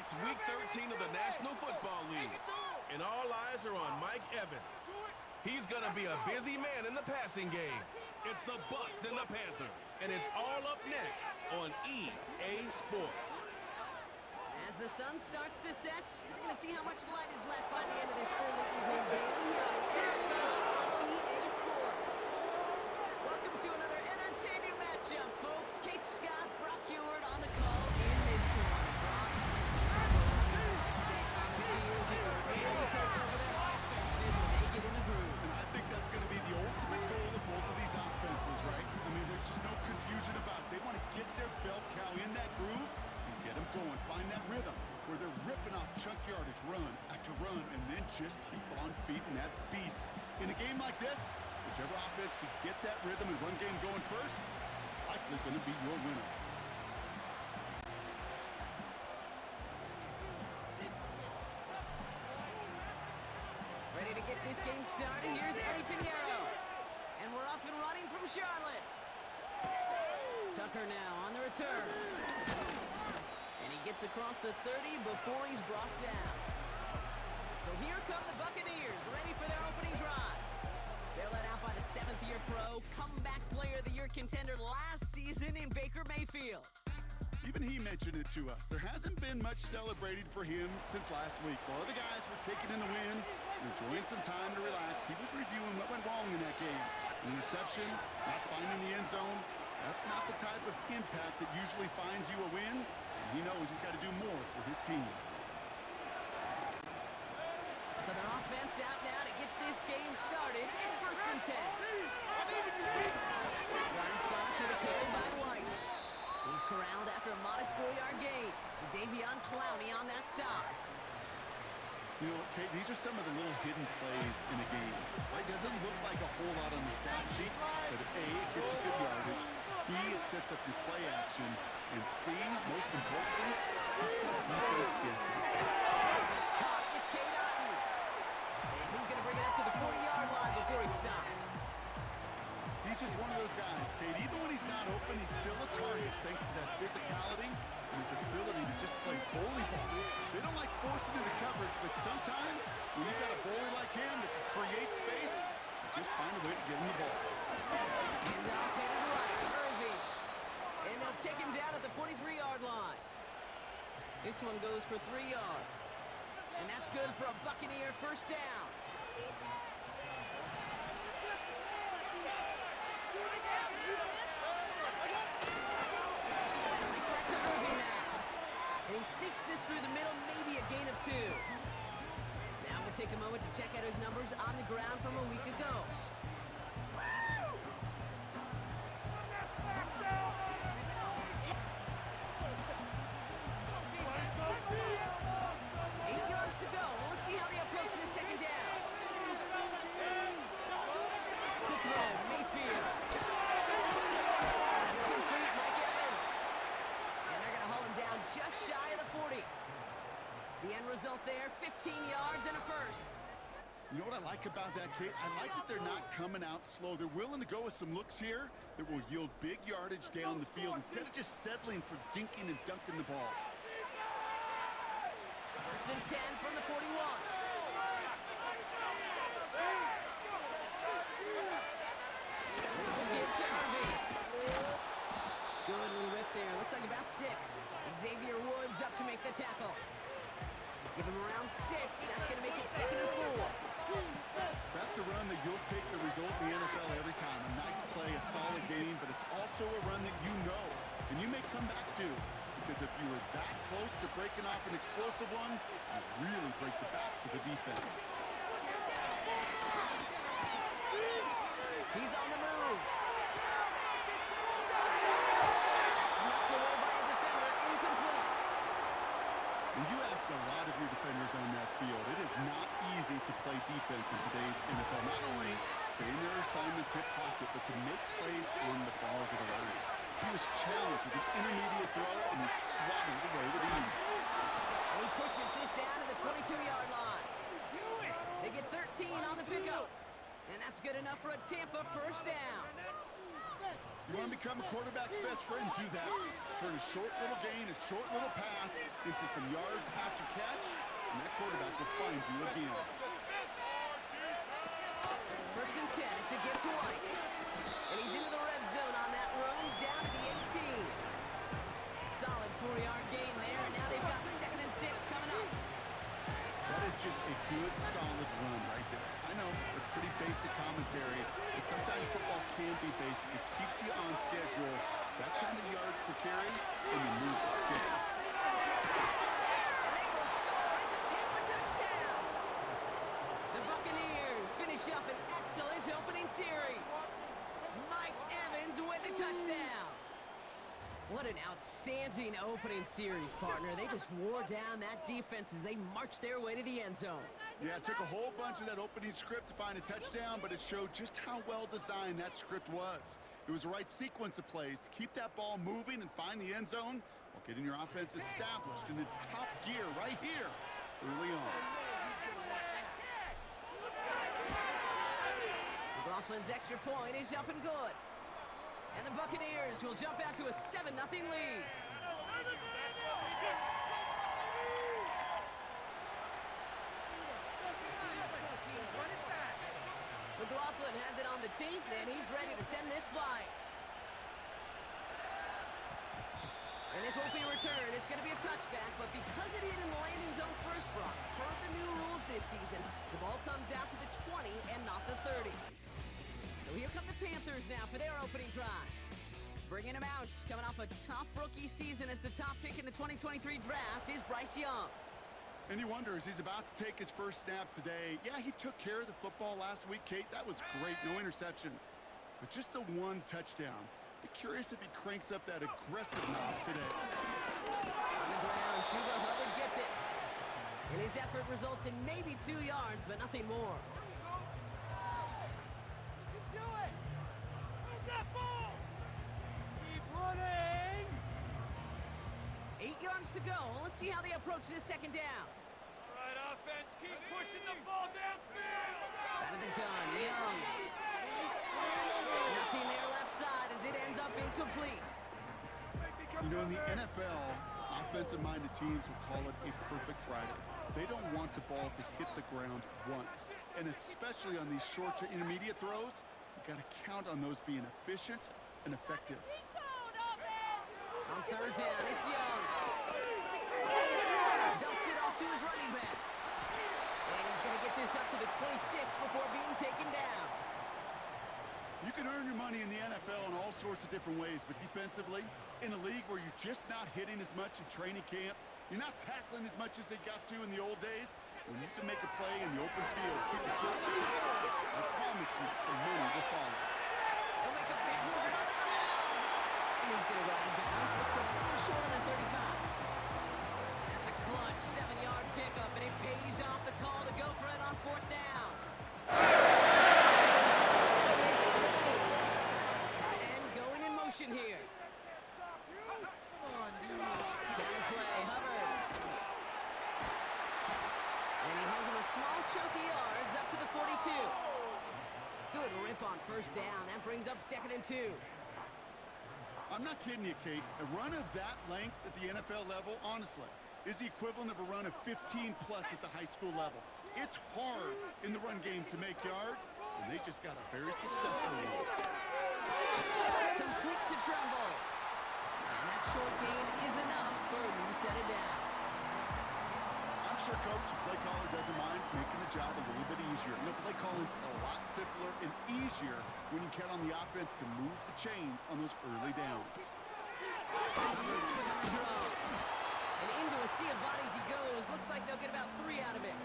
It's Week 13 of the National Football League, and all eyes are on Mike Evans. He's going to be a busy man in the passing game. It's the Bucs and the Panthers, and it's all up next on EA Sports. As the sun starts to set, you're going to see how much light is left by the end of this early evening game here on the NFL on EA Sports. Welcome to another entertaining matchup, folks. Kate Scott, Brock Ewart on the call in this one. Brock, stay on the field here. Really take over their offenses when they get in the groove. And I think that's going to be the ultimate goal of both of these offenses, right? I mean, there's just no confusion about it. They want to get their bell cow in that groove and get them going. Find that rhythm where they're ripping off chunk yardage run after run and then just keep on feeding that beast. In a game like this, whichever offense can get that rhythm and run game going first is likely going to be your winner. Ready to get this game started. Here's Eddie Pinheiro. And we're off and running from Charlotte. Tucker now on the return. And he gets across the 30 before he's brought down. So here come the Buccaneers, ready for their opening drive. They're led out by the seventh-year pro, comeback player of the year contender last season in Baker Mayfield. Even he mentioned it to us. There hasn't been much celebrated for him since last week. While other guys were taking in the win and enjoying some time to relax, he was reviewing what went wrong in that game. An interception, not finding the end zone. That's not the type of impact that usually finds you a win, and he knows he's got to do more for his team. So their offense out now to get this game started. It's 1st and 10. Drive starts with a carry by White. He's corralled after a modest 4-yard gain. Jadeveon Clowney on that stop. You know, Kate, these are some of the little hidden plays in a game. It doesn't look like a whole lot on the stat sheet, but A, it gets a good yardage, B, it sets up your play action, and C, most importantly, keeps that defense guessing. It's caught. It's Cade Otton. And he's going to bring it up to the 40-yard line before he's stopped. He's just one of those guys, Kate. Even when he's not open, he's still a target thanks to that physicality and his ability to just play bully ball. They don't like forcing into coverage, but sometimes when you've got a bully like him that can create space, just find a way to get him the ball. Handoff headed right to Irving. And they'll take him down at the 43-yard line. This one goes for 3 yards. And that's good for a Buccaneer first down. Back to Irving now. And he sneaks this through the middle, maybe a gain of 2. Now we'll take a moment to check out his numbers on the ground from a week ago. 8 yards to go. Well, let's see how they approach this second down. To throw, Mayfield. That's complete, Mike Evans. And they're going to haul him down just shy of the 40. The end result there, 15 yards and a first. You know what I like about that, Kate? I like that they're not coming out slow. They're willing to go with some looks here that will yield big yardage down the field instead of just settling for dinking and dunking the ball. 1st and 10 from the 41. Here's the give to Irving. Good little rip there. Looks like about 6. Xavier Woods up to make the tackle. Give him around 6. That's going to make it 2nd and 4. That's a run that you'll take the result in the NFL every time. A nice play, a solid game, but it's also a run that you know and you may come back to. Because if you were that close to breaking off an explosive one, you really break the backs of the defense. He's on the move. That's knocked away by a defender, incomplete. When you ask a lot of your defenders on that field, it is not easy to play defense in today's NFL. Not only stay in their assignment's hip pocket, but to make plays on the balls of the runners. He was challenged with an intermediate throw, and he swatted it away with ease. And he pushes this down to the 22-yard line. They get 13 on the pickup. And that's good enough for a Tampa first down. You You want to become a quarterback's best friend, do that. Turn a short little gain, a short little pass into some yards after catch, and that quarterback will find you again. First and 10, it's a gift to White. And he's into the red zone on that run, down to the 18. Solid 4-yard gain there, and now they've got 2nd and 6 coming up. That is just a good, solid run right there. I know, it's pretty basic commentary, but sometimes football can be basic. It keeps you on schedule. That kind of yards per carry, and you move the sticks. And they will score. It's a Tampa touchdown. The Buccaneers finish up an excellent opening series. Mike Evans with the touchdown. What an outstanding opening series, partner. They just wore down that defense as they marched their way to the end zone. Yeah, it took a whole bunch of that opening script to find a touchdown, but it showed just how well designed that script was. It was the right sequence of plays to keep that ball moving and find the end zone while getting your offense established in its top gear right here early on. McLaughlin's extra point is up and good. And the Buccaneers will jump out to a 7-0 lead. McLaughlin has it on the tee, and he's ready to send this flight. And this won't be a return. It's going to be a touchback, but because it hit in the landing zone first, Brock, per the new rules this season, the ball comes out to the 20 and not the 30. So here come the Panthers now for their opening drive. Bringing him out, coming off a tough rookie season as the top pick in the 2023 draft is Bryce Young. And he wonders, he's about to take his first snap today. Yeah, he took care of the football last week, Kate. That was great, no interceptions. But just the one touchdown. Be curious if he cranks up that aggressive knob today. On the ground, Chuba Hubbard gets it. And his effort results in maybe 2 yards, but nothing more. 8 yards to go. Let's see how they approach this second down. All right, offense, keep pushing the ball downfield. Out of the gun, Young. Nothing there left side as it ends up incomplete. You know, in the NFL, offensive-minded teams will call it a perfect Friday. They don't want the ball to hit the ground once. And especially on these short to intermediate throws, you got to count on those being efficient and effective. On third down, it's Young. Dumps it off to his running back. And he's going to get this up to the 26 before being taken down. You can earn your money in the NFL in all sorts of different ways, but defensively, in a league where you're just not hitting as much in training camp, you're not tackling as much as they got to in the old days, when you can make a play in the open field, keep it short like that, I promise you some money will follow. He'll make a big run on the ground. And he's going to go out of bounds. Looks a little short on the 35. That's a clutch 7-yard pickup, and it pays off the call to go for it on fourth down. Tight end going in motion here. Down play, Hubbard. And he has him a small chunk of yards up to the 42. Good rip on first down. That brings up 2nd and 2. I'm not kidding you, Kate. A run of that length at the NFL level, honestly, is the equivalent of a run of 15-plus at the high school level. It's hard in the run game to make yards, and they just got a very successful one. Complete to Trumbull. And that short gain is enough for a new set of downs. I'm sure, Coach, the play caller doesn't mind making the job a little bit easier. You know, play calling's a lot simpler and easier when you count on the offense to move the chains on those early downs. And into a sea of bodies he goes. Looks like they'll get about 3 out of it.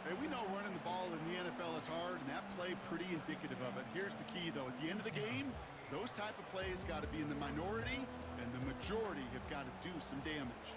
Hey, we know running the ball in the NFL is hard, and that play pretty indicative of it. Here's the key, though. At the end of the game, those type of plays got to be in the minority, and the majority have got to do some damage.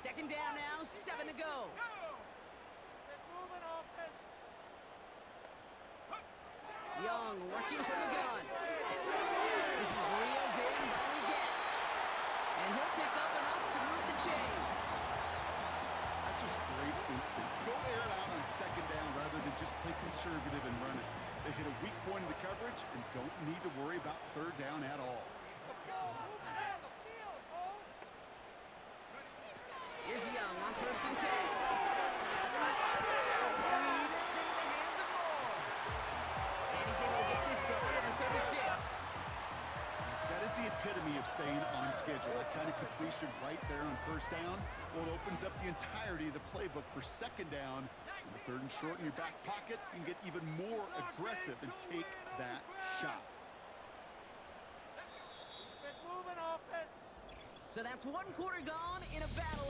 Second down now, 7 to go. Young working from the gun. This is reeled in by Leggett. And he'll pick up enough to move the chains. That's just great instincts. Go air it out on second down rather than just play conservative and run it. They hit a weak point in the coverage and don't need to worry about third down at all. Here's Young on 1st and 10. That's into the hands of Moore. And he's able to get this down to the 36. That is the epitome of staying on schedule. That kind of completion right there on first down. Well, it opens up the entirety of the playbook for second down. And the 3rd and short in your back pocket, you can get even more aggressive and take that shot. So that's 1 quarter gone in a battle.